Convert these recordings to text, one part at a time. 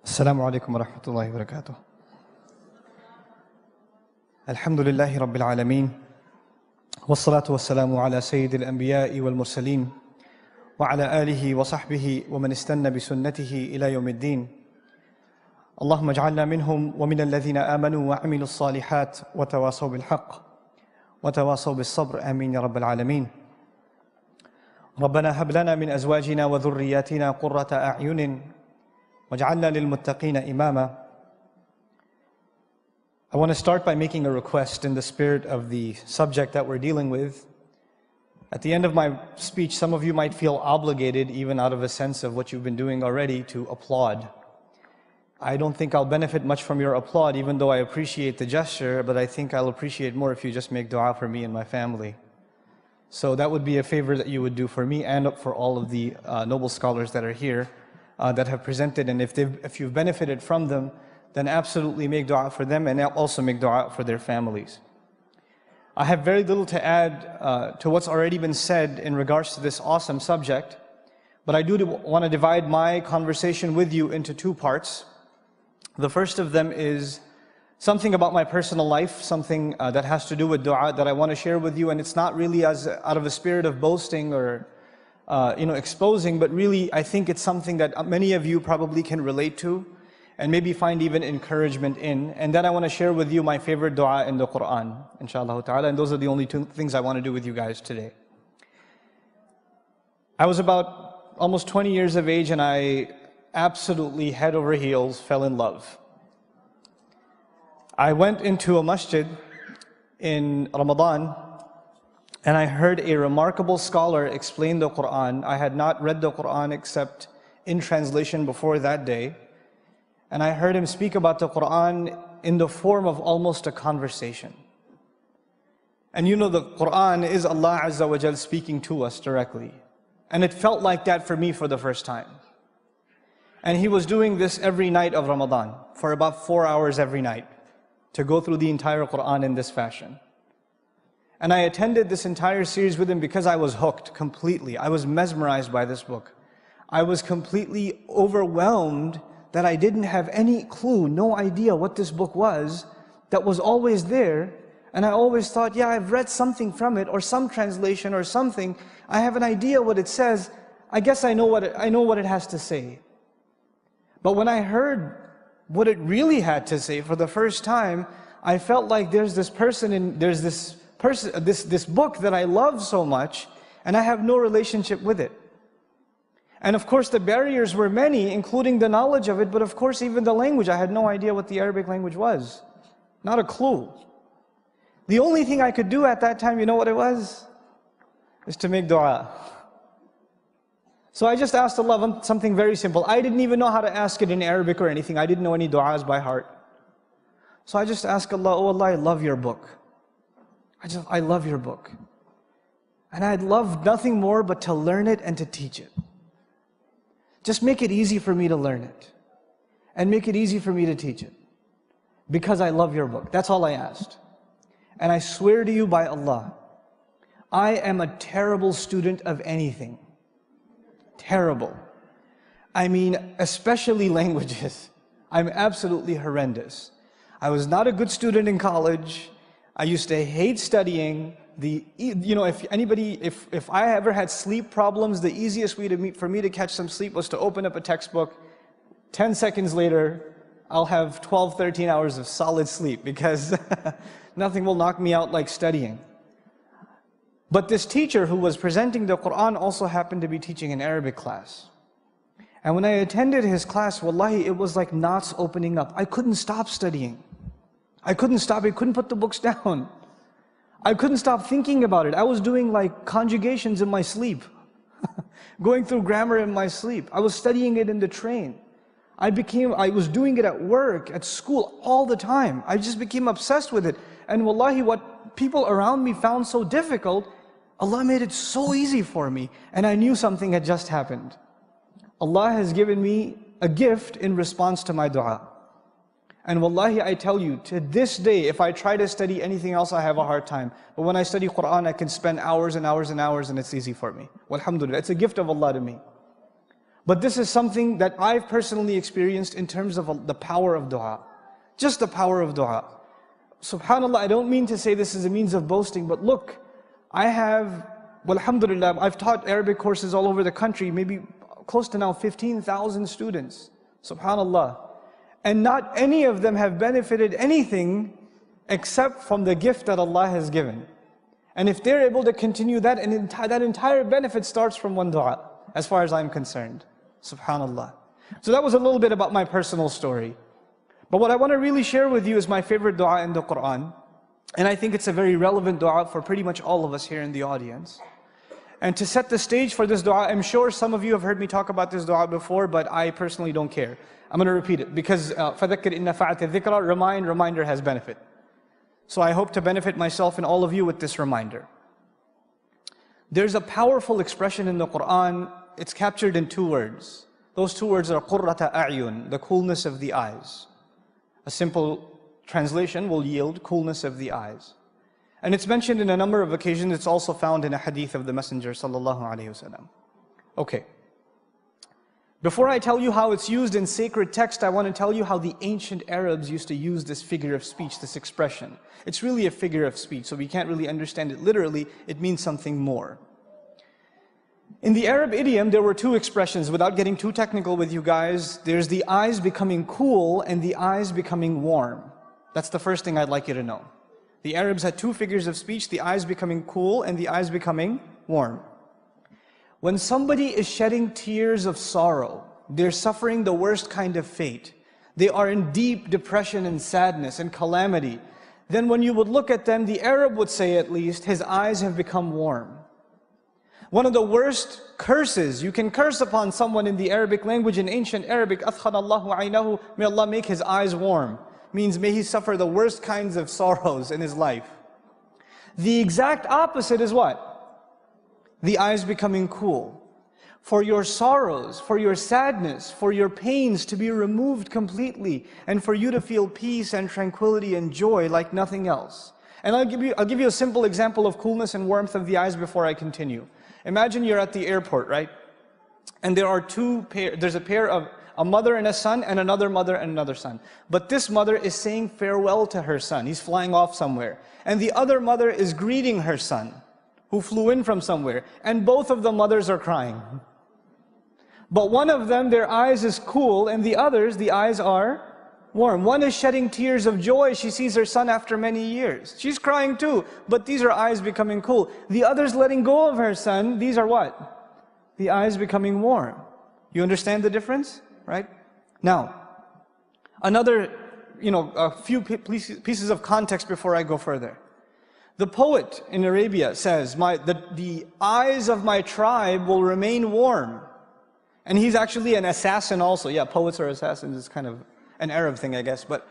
السلام عليكم ورحمة الله وبركاته. الحمد لله رب العالمين والصلاة والسلام على سيد الأنبياء والمرسلين وعلى آله وصحبه ومن استنى بسنته إلى يوم الدين. اللهم اجعلنا منهم ومن الذين آمنوا وعملوا الصالحات وتواصوا بالحق وتواصوا بالصبر آمين يا رب العالمين. ربنا هب لنا من أزواجنا وذرياتنا قرة أعين وَاجْعَلْنَا لِلْمُتَّقِينَ إِمَامًا. I want to start by making a request in the spirit of the subject that we're dealing with. At the end of my speech, some of you might feel obligated, even out of a sense of what you've been doing already, to applaud. I don't think I'll benefit much from your applaud, even though I appreciate the gesture, but I think I'll appreciate more if you just make dua for me and my family. So that would be a favor that you would do for me and for all of the noble scholars that are here. That have presented, and if you've benefited from them, then absolutely make dua for them and also make dua for their families. I have very little to add to what's already been said in regards to this awesome subject, but I do want to divide my conversation with you into two parts. The first of them is something about my personal life, something that has to do with dua that I want to share with you, and it's not really as out of a spirit of boasting or exposing, but really I think it's something that many of you probably can relate to and maybe find even encouragement in. And then I want to share with you my favorite dua in the Quran, inshallah ta'ala, and those are the only two things I want to do with you guys today. I was about almost 20 years of age and I absolutely head over heels fell in love. I went into a masjid in Ramadan and I heard a remarkable scholar explain the Quran. I had not read the Quran except in translation before that day. And I heard him speak about the Quran in the form of almost a conversation. And you know, the Quran is Allah Azza wa Jal speaking to us directly. And it felt like that for me for the first time. And he was doing this every night of Ramadan, for about 4 hours every night, to go through the entire Quran in this fashion. And I attended this entire series with him because I was hooked completely. I was mesmerized by this book. I was completely overwhelmed that I didn't have any clue, no idea what this book was, that was always there. And I always thought, yeah, I've read something from it, or some translation or something. I have an idea what it says. I guess I know what it has to say. But when I heard what it really had to say for the first time, I felt like there's this book that I love so much, and I have no relationship with it. And of course the barriers were many, including the knowledge of it, but of course even the language. I had no idea what the Arabic language was. Not a clue. The only thing I could do at that time, you know what it was? Is to make dua. So I just asked Allah something very simple. I didn't even know how to ask it in Arabic or anything. I didn't know any du'as by heart. So I just asked Allah, oh Allah, I love your book. I love your book. And I'd love nothing more but to learn it and to teach it. Just make it easy for me to learn it. And make it easy for me to teach it. Because I love your book. That's all I asked. And I swear to you by Allah, I am a terrible student of anything. Terrible. I mean, especially languages. I'm absolutely horrendous. I was not a good student in college. I used to hate studying. If I ever had sleep problems, the easiest way for me to catch some sleep was to open up a textbook. 10 seconds later, I'll have 12, 13 hours of solid sleep because nothing will knock me out like studying. But this teacher who was presenting the Quran also happened to be teaching an Arabic class. And when I attended his class, wallahi, it was like knots opening up. I couldn't stop studying. I couldn't put the books down. I couldn't stop thinking about it. I was doing like conjugations in my sleep. Going through grammar in my sleep. I was studying it in the train. I was doing it at work, at school, all the time. I just became obsessed with it. And wallahi, what people around me found so difficult, Allah made it so easy for me. And I knew something had just happened. Allah has given me a gift in response to my dua. And wallahi, I tell you, to this day, if I try to study anything else, I have a hard time. But when I study Quran, I can spend hours and hours and hours and it's easy for me. Walhamdulillah, it's a gift of Allah to me. But this is something that I've personally experienced in terms of the power of dua. Just the power of dua. SubhanAllah, I don't mean to say this is a means of boasting, but look, I have, well, alhamdulillah, I've taught Arabic courses all over the country, maybe close to now 15,000 students. SubhanAllah. And not any of them have benefited anything except from the gift that Allah has given. And if they're able to continue that, and that entire benefit starts from one dua, as far as I'm concerned. SubhanAllah. So that was a little bit about my personal story. But what I want to really share with you is my favorite dua in the Quran. And I think it's a very relevant dua for pretty much all of us here in the audience. And to set the stage for this dua, I'm sure some of you have heard me talk about this dua before, but I personally don't care. I'm going to repeat it because فَذَكِّرْ إِنَّ فَعَتِ الذِّكْرَى, reminder has benefit. So I hope to benefit myself and all of you with this reminder. There's a powerful expression in the Quran. It's captured in 2 words. Those 2 words are قُرَّةَ أَعْيُن, the coolness of the eyes. A simple translation will yield coolness of the eyes. And it's mentioned in a number of occasions. It's also found in a hadith of the Messenger sallallahu alaihi wasallam. Okay. Before I tell you how it's used in sacred text, I want to tell you how the ancient Arabs used to use this figure of speech, this expression. It's really a figure of speech, so we can't really understand it literally. It means something more. In the Arab idiom, there were 2 expressions. Without getting too technical with you guys, there's the eyes becoming cool and the eyes becoming warm. That's the first thing I'd like you to know. The Arabs had 2 figures of speech, the eyes becoming cool and the eyes becoming warm. When somebody is shedding tears of sorrow, they're suffering the worst kind of fate, they are in deep depression and sadness and calamity, then when you would look at them, the Arab would say at least, his eyes have become warm. One of the worst curses, you can curse upon someone in the Arabic language, in ancient Arabic, أَثْخَنَ اللَّهُ عَيْنَهُ, may Allah make his eyes warm, means may he suffer the worst kinds of sorrows in his life. The exact opposite is what? The eyes becoming cool. For your sorrows, for your sadness, for your pains to be removed completely, and for you to feel peace and tranquility and joy like nothing else. And I'll give you a simple example of coolness and warmth of the eyes before I continue. Imagine you're at the airport, right? And there are 2 pairs, there's a pair of a mother and a son, and another mother and another son. But this mother is saying farewell to her son. He's flying off somewhere. And the other mother is greeting her son, who flew in from somewhere. And both of the mothers are crying. But one of them, their eyes is cool, and the others, the eyes are warm. One is shedding tears of joy. She sees her son after many years. She's crying too, but these are eyes becoming cool. The other's letting go of her son. These are what? The eyes becoming warm. You understand the difference? Right? Now, another, a few pieces of context before I go further. The poet in Arabia says, the eyes of my tribe will remain warm. And he's actually an assassin also. Yeah, poets are assassins. It's kind of an Arab thing, I guess. But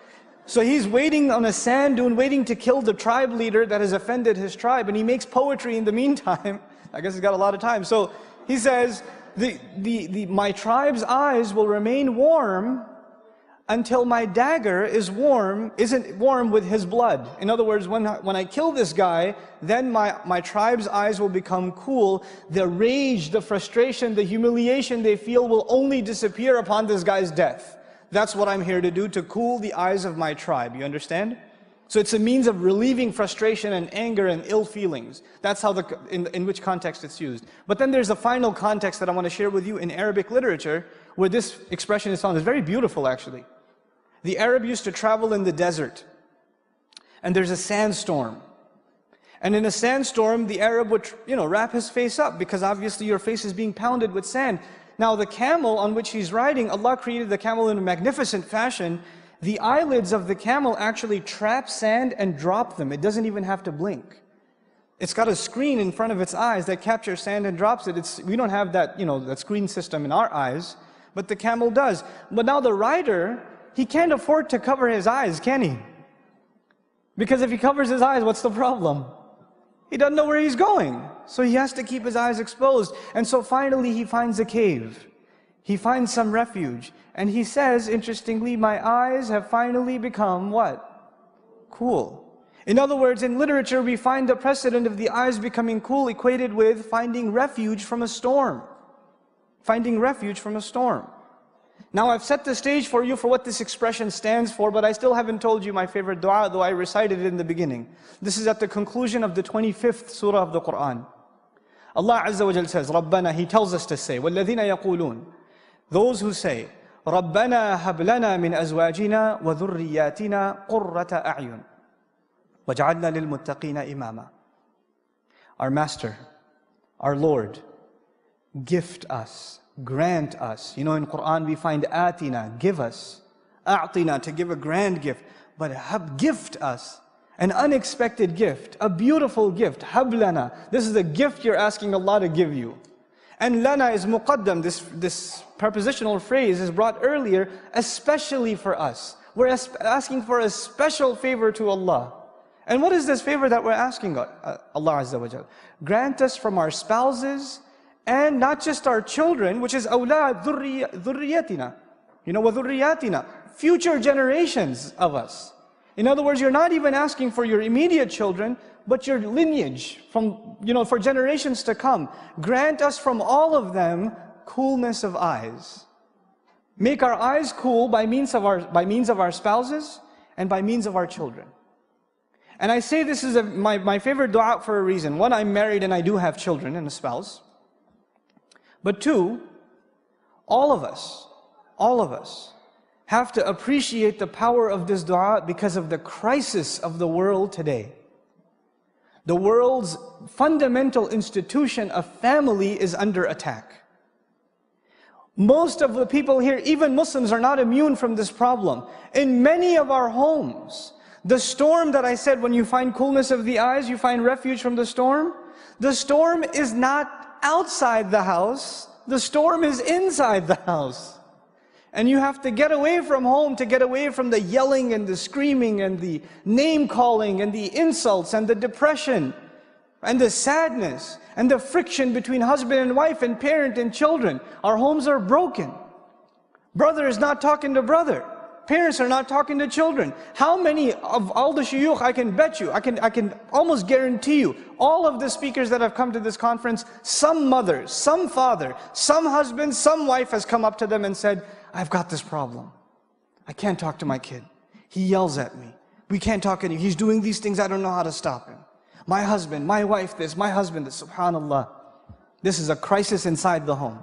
so he's waiting on a sand dune, waiting to kill the tribe leader that has offended his tribe. And he makes poetry in the meantime. I guess he's got a lot of time. So he says, my tribe's eyes will remain warm until my dagger isn't warm with his blood. In other words, when I kill this guy, then my tribe's eyes will become cool. The rage, the frustration, the humiliation they feel will only disappear upon this guy's death. That's what I'm here to do, to cool the eyes of my tribe. You understand? So it's a means of relieving frustration and anger and ill feelings. That's how in which context it's used. But then there's a final context that I want to share with you in Arabic literature, where this expression is found. It's very beautiful, actually. The Arab used to travel in the desert, and there's a sandstorm. And in a sandstorm, the Arab would, wrap his face up, because obviously your face is being pounded with sand. Now the camel on which he's riding, Allah created the camel in a magnificent fashion. The eyelids of the camel actually trap sand and drop them. It doesn't even have to blink. It's got a screen in front of its eyes that captures sand and drops it. We don't have that, that screen system in our eyes, but the camel does. But now the rider, he can't afford to cover his eyes, can he? Because if he covers his eyes, what's the problem? He doesn't know where he's going. So he has to keep his eyes exposed. And so finally he finds a cave. He finds some refuge. And he says, interestingly, my eyes have finally become what? Cool. In other words, in literature we find the precedent of the eyes becoming cool equated with finding refuge from a storm. finding refuge from a storm. Now I've set the stage for you for what this expression stands for, but I still haven't told you my favorite dua, though I recited it in the beginning. This is at the conclusion of the 25th surah of the Quran. Allah Azza wa Jal says, Rabbana, He tells us to say, وَالَّذِينَ يَقُولُونَ, those who say, رَبَّنَا هَبْ لَنَا مِنْ أَزْوَاجِنَا وَذُرِّيَّاتِنَا قُرَّةَ أَعْيُنٍ وَجْعَلْنَا لِلْمُتَّقِينَ إِمَامًا. Our Master, our Lord, gift us, grant us. You know, in Quran we find atina, give us, a'tina, to give a grand gift, but gift us, an unexpected gift, a beautiful gift, hablana. This is a gift you're asking Allah to give you. And lana is muqaddam, this prepositional phrase is brought earlier, especially for us. We're asking for a special favor to Allah. And what is this favor that we're asking Allah Azza wa Jal? Grant us from our spouses, and not just our children, which is awlad, dhurriyatina. You know, wa dhurriyatina, future generations of us. In other words, you're not even asking for your immediate children, but your lineage from, for generations to come. Grant us from all of them coolness of eyes. Make our eyes cool by means of our spouses and by means of our children. And I say this is my favorite dua for a reason. One, I'm married and I do have children and a spouse. But two, all of us have to appreciate the power of this dua because of the crisis of the world today. The world's fundamental institution of family is under attack. Most of the people here, even Muslims, are not immune from this problem. In many of our homes, the storm that I said, when you find coolness of the eyes, you find refuge from the storm is not outside the house, the storm is inside the house. And you have to get away from home to get away from the yelling and the screaming and the name calling and the insults and the depression and the sadness and the friction between husband and wife and parent and children. Our homes are broken. Brother is not talking to brother. Parents are not talking to children. How many of all the shuyukh, I can bet you, I can almost guarantee you, all of the speakers that have come to this conference, some mother, some father, some husband, some wife has come up to them and said, I've got this problem. I can't talk to my kid. He yells at me. We can't talk anymore. He's doing these things, I don't know how to stop him. My husband, my wife this, my husband this, subhanallah. This is a crisis inside the home.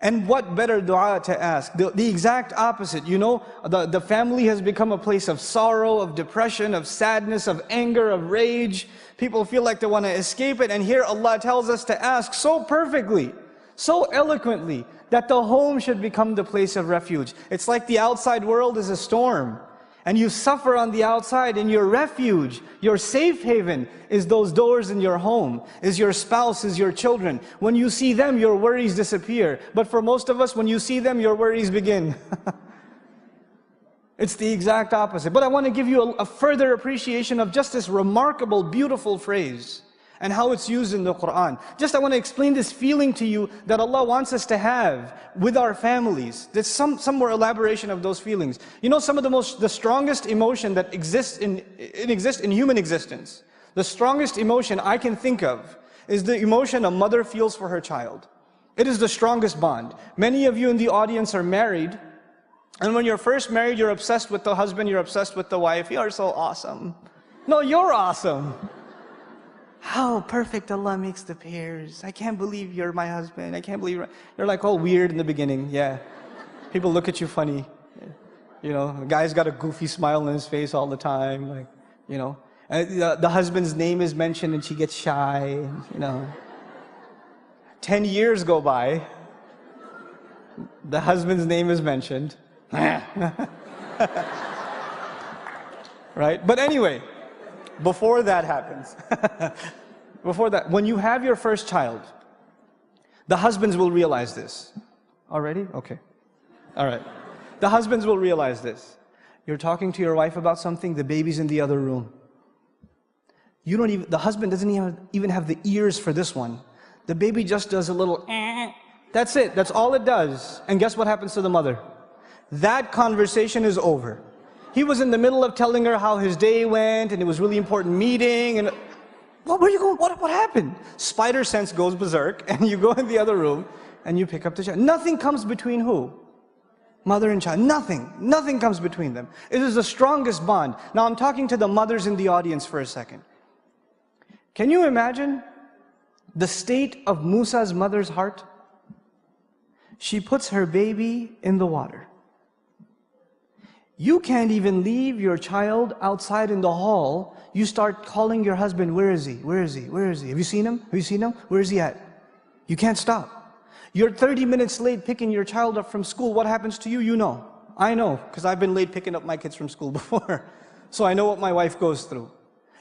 And what better dua to ask? The exact opposite. You know, the family has become a place of sorrow, of depression, of sadness, of anger, of rage. People feel like they want to escape it. And here Allah tells us to ask so perfectly, so eloquently, that the home should become the place of refuge. It's like the outside world is a storm. And you suffer on the outside, and your refuge, your safe haven, is those doors in your home, is your spouse, is your children. When you see them, your worries disappear. But for most of us, when you see them, your worries begin. It's the exact opposite. But I want to give you a further appreciation of just this remarkable, beautiful phrase and how it's used in the Quran. I want to explain this feeling to you that Allah wants us to have with our families. There's some more elaboration of those feelings. You know, some of the strongest emotion that exists in human existence, the strongest emotion I can think of is the emotion a mother feels for her child. It is the strongest bond. Many of you in the audience are married, and when you're first married, you're obsessed with the husband, you're obsessed with the wife. You are so awesome. No, you're awesome. How perfect Allah makes the pairs. I can't believe you're my husband. I can't believe you're like all weird in the beginning. Yeah. People look at you funny. You know, the guy's got a goofy smile on his face all the time. Like, you know, the husband's name is mentioned and she gets shy. You know, 10 years go by. The husband's name is mentioned. Right? But anyway, before that happens, when you have your first child, the husbands will realize this. Already? Okay. All right. The husbands will realize this. You're talking to your wife about something, the baby's in the other room. The husband doesn't even have the ears for this one. The baby just does a little That's it. That's all it does. And guess what happens to the mother? That conversation is over. He was in the middle of telling her how his day went and it was a really important meeting and where are you going? What happened? Spider sense goes berserk and you go in the other room and you pick up the child. Nothing comes between who? Mother and child. Nothing comes between them. It is the strongest bond. Now I'm talking to the mothers in the audience for a second. Can you imagine the state of Musa's mother's heart? She puts her baby in the water. You can't even leave your child outside in the hall. You start calling your husband, where is he? Where is he? Where is he? Have you seen him? Have you seen him? Where is he at? You can't stop. You're 30 minutes late picking your child up from school. What happens to you? You know. I know, because I've been late picking up my kids from school before. So I know what my wife goes through.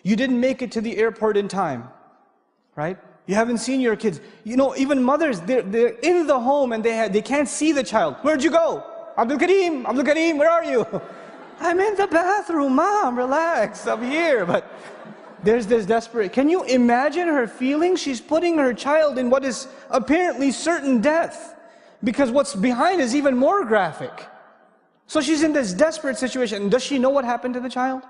You didn't make it to the airport in time, right? You haven't seen your kids. You know, even mothers, they're in the home and they can't see the child. Where'd you go? Abdul Kareem, where are you? I'm in the bathroom, Mom, relax, I'm here. But there's this desperate, can you imagine her feelings? She's putting her child in what is apparently certain death, because what's behind is even more graphic. So she's in this desperate situation. Does she know what happened to the child?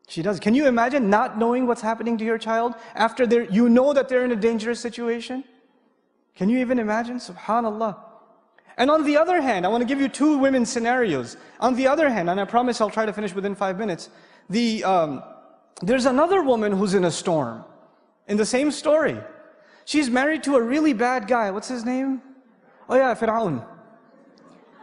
She does. Can you imagine not knowing what's happening to your child after you know that they're in a dangerous situation? Can you even imagine? Subhanallah. And on the other hand, I want to give you two women's scenarios. On the other hand, and I promise I'll try to finish within 5 minutes, there's another woman who's in a storm. In the same story. She's married to a really bad guy. What's his name? Oh yeah, Fir'aun.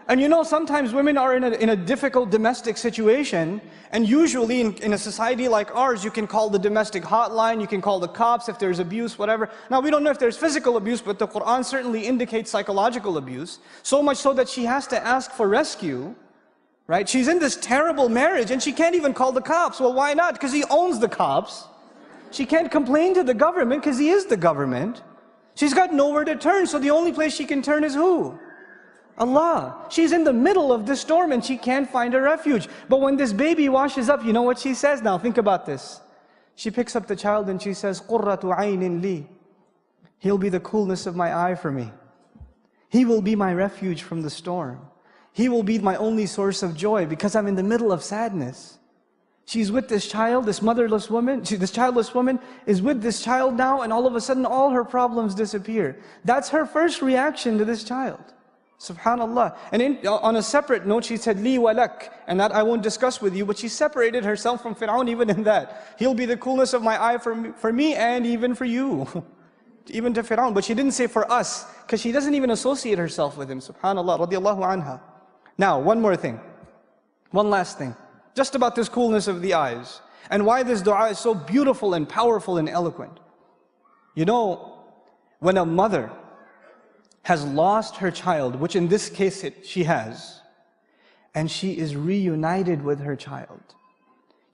And you know, sometimes women are in a difficult domestic situation, and usually in a society like ours, you can call the domestic hotline, you can call the cops if there's abuse, whatever. Now, we don't know if there's physical abuse, but the Quran certainly indicates psychological abuse, so much so that she has to ask for rescue, right? She's in this terrible marriage, and she can't even call the cops. Well, why not? Because he owns the cops. She can't complain to the government, because he is the government. She's got nowhere to turn, so the only place she can turn is who? Allah. She's in the middle of this storm and she can't find a refuge. But when this baby washes up, you know what she says? Now think about this. She picks up the child and she says, قُرَّةُ عَيْنٍ لِي. He'll be the coolness of my eye for me. He will be my refuge from the storm. He will be my only source of joy because I'm in the middle of sadness. She's with this child, this motherless woman, this childless woman is with this child now, and all of a sudden all her problems disappear. That's her first reaction to this child. Subhanallah. And on a separate note, she said, Li walak, and that I won't discuss with you, but she separated herself from Fir'aun even in that. He'll be the coolness of my eye for me and even for you. Even to Fir'aun. But she didn't say for us, because she doesn't even associate herself with him. Subhanallah, radiallahu anha. Now, one more thing. One last thing. Just about this coolness of the eyes. And why this dua is so beautiful and powerful and eloquent. You know, when a mother has lost her child, which in this case she has, and she is reunited with her child.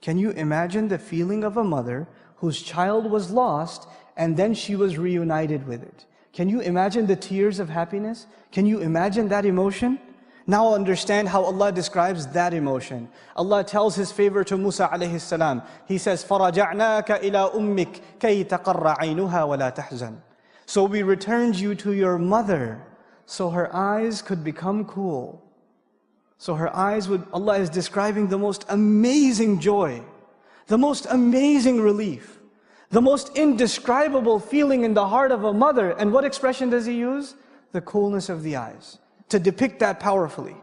Can you imagine the feeling of a mother whose child was lost and then she was reunited with it? Can you imagine the tears of happiness? Can you imagine that emotion? Now understand how Allah describes that emotion. Allah tells His favor to Musa alayhi salam. He says, فَرَجَعْنَاكَ إِلَىٰ أُمِّكَ كَيْ تَقَرَّ عَيْنُهَا وَلَا تَحْزَنْ. So we returned you to your mother, so her eyes could become cool. So her eyes would, Allah is describing the most amazing joy, the most amazing relief, the most indescribable feeling in the heart of a mother. And what expression does He use? The coolness of the eyes, to depict that powerfully.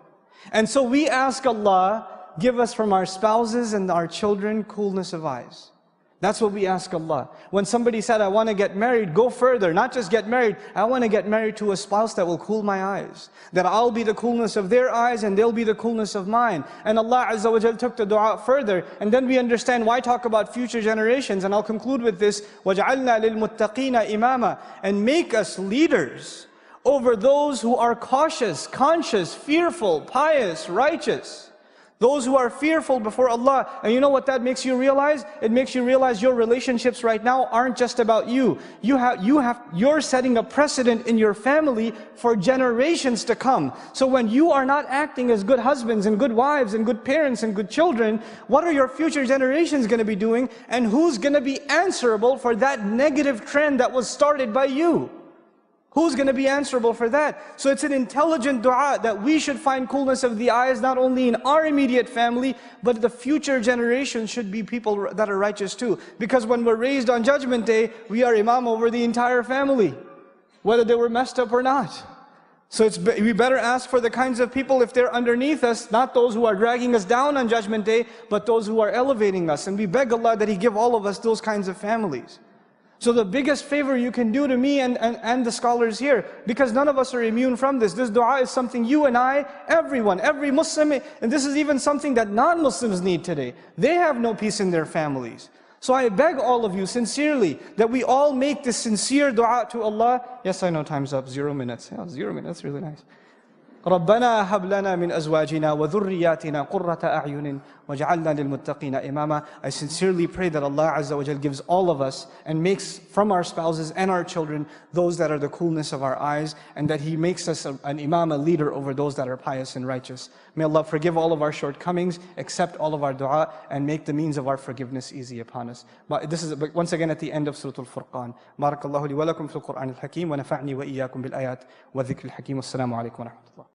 And so we ask Allah, give us from our spouses and our children coolness of eyes. That's what we ask Allah. When somebody said, I want to get married, go further. Not just get married, I want to get married to a spouse that will cool my eyes. That I'll be the coolness of their eyes and they'll be the coolness of mine. And Allah Azza wa Jal took the dua further. And then we understand why talk about future generations. And I'll conclude with this. وَجْعَلْنَا لِلْمُتَّقِينَ إِمَامًا. And make us leaders over those who are cautious, conscious, fearful, pious, righteous. Those who are fearful before Allah. And you know what that makes you realize? It makes you realize your relationships right now aren't just about you. You're setting a precedent in your family for generations to come. So when you are not acting as good husbands and good wives and good parents and good children, what are your future generations going to be doing? And who's going to be answerable for that negative trend that was started by you? Who's going to be answerable for that? So it's an intelligent dua that we should find coolness of the eyes not only in our immediate family, but the future generations should be people that are righteous too. Because when we're raised on Judgment Day, we are imam over the entire family. whether they were messed up or not. So we better ask for the kinds of people, if they're underneath us, not those who are dragging us down on Judgment Day, but those who are elevating us. And we beg Allah that He give all of us those kinds of families. So the biggest favor you can do to me and the scholars here, because none of us are immune from this. This dua is something you and I, everyone, every Muslim, and this is even something that non-Muslims need today. They have no peace in their families. So I beg all of you sincerely that we all make this sincere dua to Allah. Yes, I know time's up, 0 minutes. Yeah, 0 minutes, really nice. رَبَّنَا هَبْ لَنَا مِنْ أَزْوَاجِنَا وَذُرِّيَّاتِنَا قُرَّةَ أَعْيُنٍ وَجَعَلْنَا لِلْمُتَّقِينَ إِمَامًا. I sincerely pray that Allah Azza wa Jal gives all of us and makes from our spouses and our children those that are the coolness of our eyes, and that He makes us an imam, a leader over those that are pious and righteous. May Allah forgive all of our shortcomings, accept all of our dua, and make the means of our forgiveness easy upon us. But this is once again at the end of Surah Al-Furqan. Barakallahu li wa lakum fil Qur'an al-Hakim wa nafa'ni wa iyyakum bil ayat wa dhikr al-Hakim. Wassalamu alaikum wa rahmatullah.